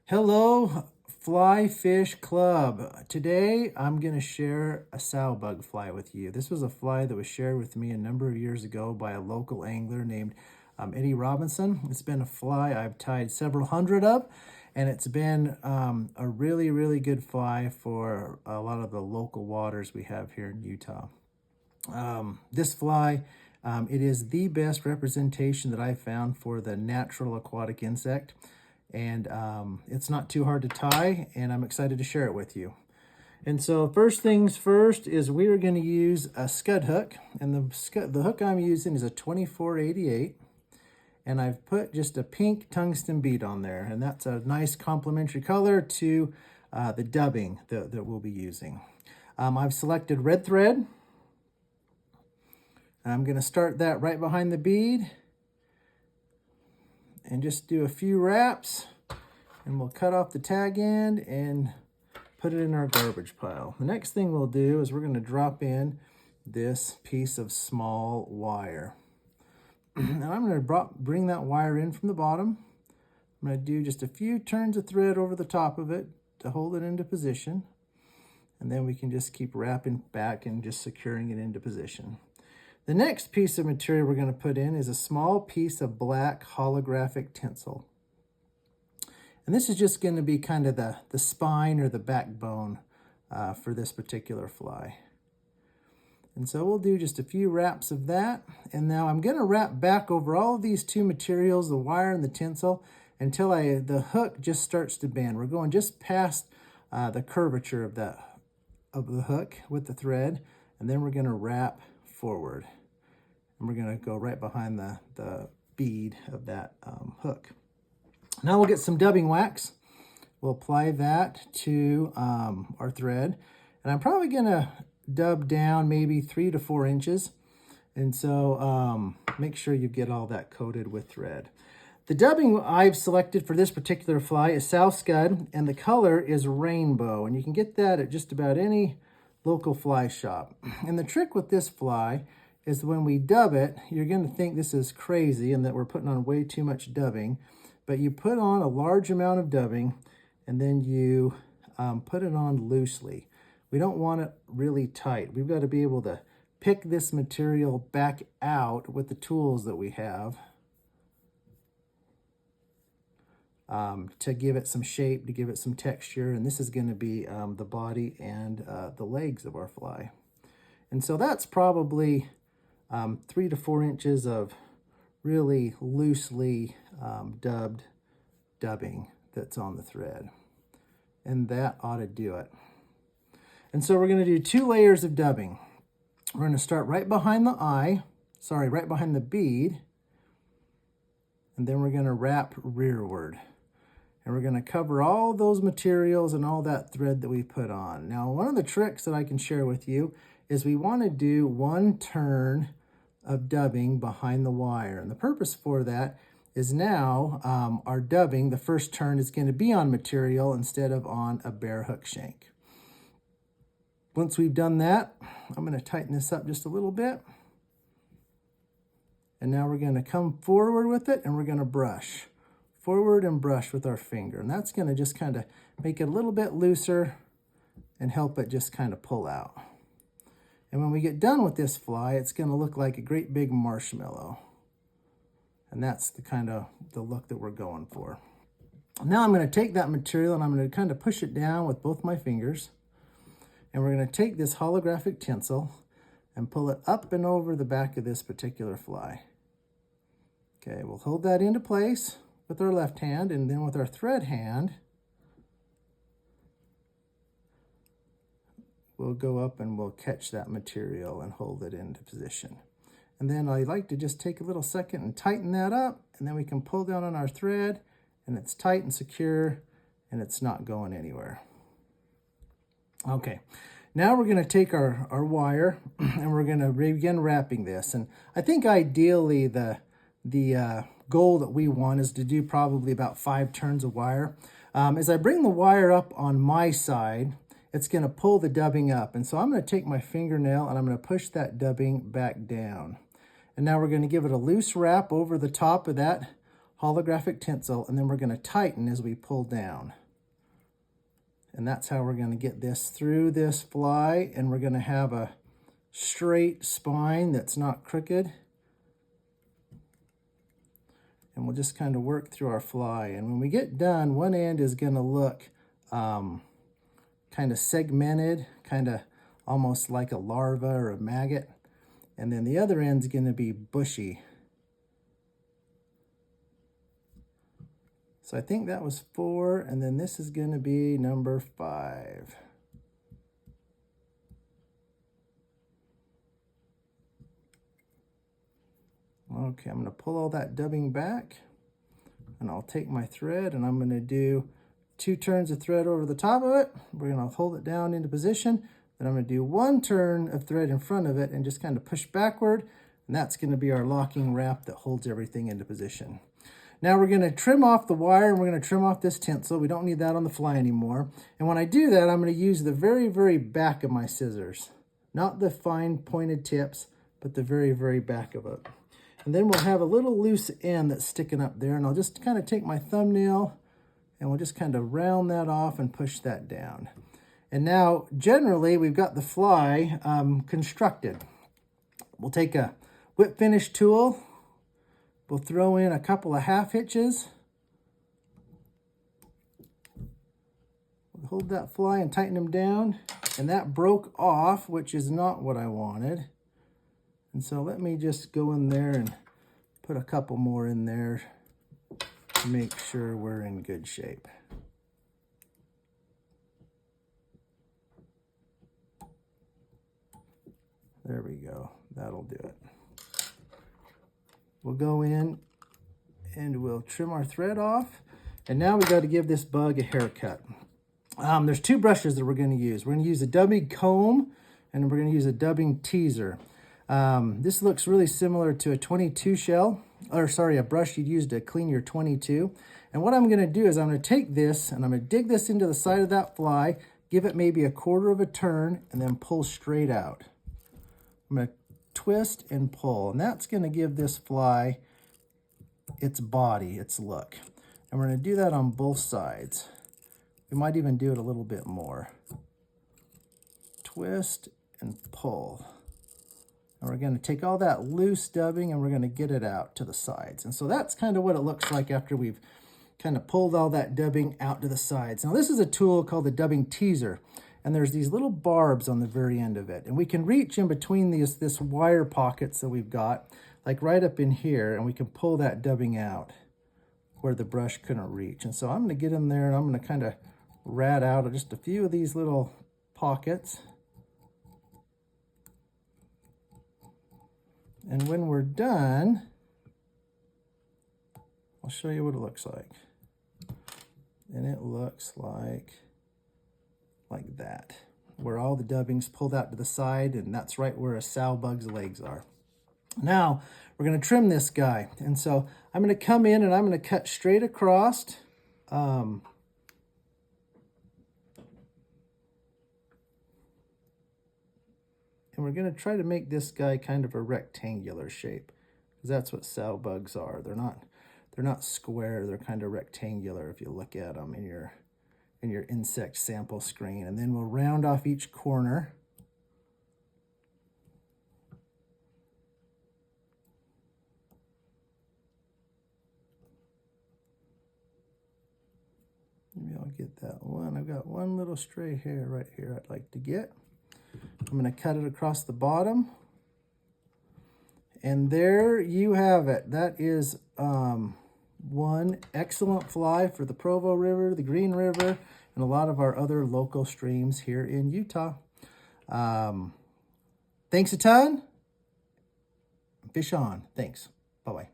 Hello, Fly Fish Club. Today I'm going to share a sow bug fly with you. This was a fly that was shared with me a number of years ago by a local angler named Eddie Robinson. It's been a fly I've tied several hundred of, and it's been a really, really good fly for a lot of the local waters we have here in Utah. This fly, it is the best representation that I've found for the natural aquatic insect. And it's not too hard to tie, and I'm excited to share it with you. And so first things first is we are going to use a scud hook, and the hook I'm using is a 2488, and I've put just a pink tungsten bead on there, and that's a nice complementary color to the dubbing that we'll be using. I've selected red thread. I'm going to start that right behind the bead and just do a few wraps, and we'll cut off the tag end and put it in our garbage pile. The next thing we'll do is we're going to drop in this piece of small wire. And I'm going to bring that wire in from the bottom. I'm going to do just a few turns of thread over the top of it to hold it into position. And then we can just keep wrapping back and just securing it into position. The next piece of material we're going to put in is a small piece of black holographic tinsel. And this is just going to be kind of the spine or the backbone for this particular fly. And so we'll do just a few wraps of that. And now I'm going to wrap back over all of these two materials, the wire and the tinsel, until the hook just starts to bend. We're going just past the curvature of the hook with the thread, and then we're going to wrap forward. And we're going to go right behind the bead of that hook. Now we'll get some dubbing wax. We'll apply that to our thread. And I'm probably going to dub down maybe 3 to 4 inches. And so make sure you get all that coated with thread. The dubbing I've selected for this particular fly is South Scud, and the color is rainbow. And you can get that at just about any local fly shop. And the trick with this fly is when we dub it, you're going to think this is crazy and that we're putting on way too much dubbing. But you put on a large amount of dubbing, and then you put it on loosely. We don't want it really tight. We've got to be able to pick this material back out with the tools that we have to give it some shape, to give it some texture. And this is going to be the body and the legs of our fly. And so that's probably 3 to 4 inches of really loosely dubbing that's on the thread. And that ought to do it. And so we're going to do 2 layers of dubbing. We're going to start right behind right behind the bead. And then we're going to wrap rearward. And we're going to cover all those materials and all that thread that we put on. Now, one of the tricks that I can share with you is we want to do 1 turn of dubbing behind the wire. And the purpose for that is now our dubbing, the first turn, is going to be on material instead of on a bare hook shank. Once we've done that, I'm going to tighten this up just a little bit. And now we're going to come forward with it, and we're going to brush. Forward and brush with our finger. And that's going to just kind of make it a little bit looser and help it just kind of pull out. And when we get done with this fly, it's going to look like a great big marshmallow. And that's the kind of the look that we're going for. Now I'm going to take that material and I'm going to kind of push it down with both my fingers. And we're going to take this holographic tinsel and pull it up and over the back of this particular fly. Okay, we'll hold that into place with our left hand, and then with our thread hand, we'll go up and we'll catch that material and hold it into position. And then I like to just take a little second and tighten that up, and then we can pull down on our thread, and it's tight and secure, and it's not going anywhere. Okay, now we're going to take our wire and we're going to begin wrapping this. And I think ideally the goal that we want is to do probably about 5 turns of wire. As I bring the wire up on my side, it's going to pull the dubbing up. And so I'm going to take my fingernail and I'm going to push that dubbing back down. And now we're going to give it a loose wrap over the top of that holographic tinsel, and then we're going to tighten as we pull down. And that's how we're going to get this through this fly, and we're going to have a straight spine that's not crooked. And we'll just kind of work through our fly. And when we get done, one end is going to look kind of segmented, kind of almost like a larva or a maggot. And then the other end's going to be bushy. So I think that was 4, and then this is going to be number 5. Okay, I'm going to pull all that dubbing back, and I'll take my thread, and I'm going to do 2 turns of thread over the top of it. We're going to hold it down into position. Then I'm going to do 1 turn of thread in front of it and just kind of push backward, and that's going to be our locking wrap that holds everything into position. Now we're going to trim off the wire, and we're going to trim off this tinsel. We don't need that on the fly anymore. And when I do that, I'm going to use the very, very back of my scissors. Not the fine pointed tips, but the very, very back of it. And then we'll have a little loose end that's sticking up there, and I'll just kind of take my thumbnail, and we'll just kind of round that off and push that down. And now, generally, we've got the fly constructed. We'll take a whip finish tool. We'll throw in a couple of half hitches. We'll hold that fly and tighten them down. And that broke off, which is not what I wanted. And so let me just go in there and put a couple more in there to make sure we're in good shape. There we go. That'll do it. We'll go in and we'll trim our thread off. And now we got to give this bug a haircut. There's 2 brushes that we're going to use. We're going to use a dubbing comb, and we're going to use a dubbing teaser. This looks really similar to a 22 shell, or sorry, a brush you'd use to clean your 22. And what I'm going to do is I'm going to take this and I'm going to dig this into the side of that fly, give it maybe a 1/4 of a turn, and then pull straight out. I'm going to twist and pull, and that's going to give this fly its body, its look. And we're going to do that on both sides. We might even do it a little bit more. Twist and pull. And we're going to take all that loose dubbing and we're going to get it out to the sides. And so that's kind of what it looks like after we've kind of pulled all that dubbing out to the sides. Now this is a tool called the dubbing teaser. And there's these little barbs on the very end of it. And we can reach in between this wire pockets that we've got, like right up in here, and we can pull that dubbing out where the brush couldn't reach. And so I'm going to get in there and I'm going to kind of rat out just a few of these little pockets. And when we're done, I'll show you what it looks like. And it looks like that, where all the dubbing's pulled out to the side, and that's right where a sow bug's legs are. Now, we're going to trim this guy. And so I'm going to come in and I'm going to cut straight across. And we're going to try to make this guy kind of a rectangular shape, because that's what sow bugs are. They're not square, they're kind of rectangular if you look at them in your insect sample screen. And then we'll round off each corner. Maybe I'll get that one. I've got one little stray hair right here I'd like to get. I'm going to cut it across the bottom. And there you have it. That is one excellent fly for the Provo River, the Green River, and a lot of our other local streams here in Utah. Thanks a ton. Fish on. Thanks. Bye-bye.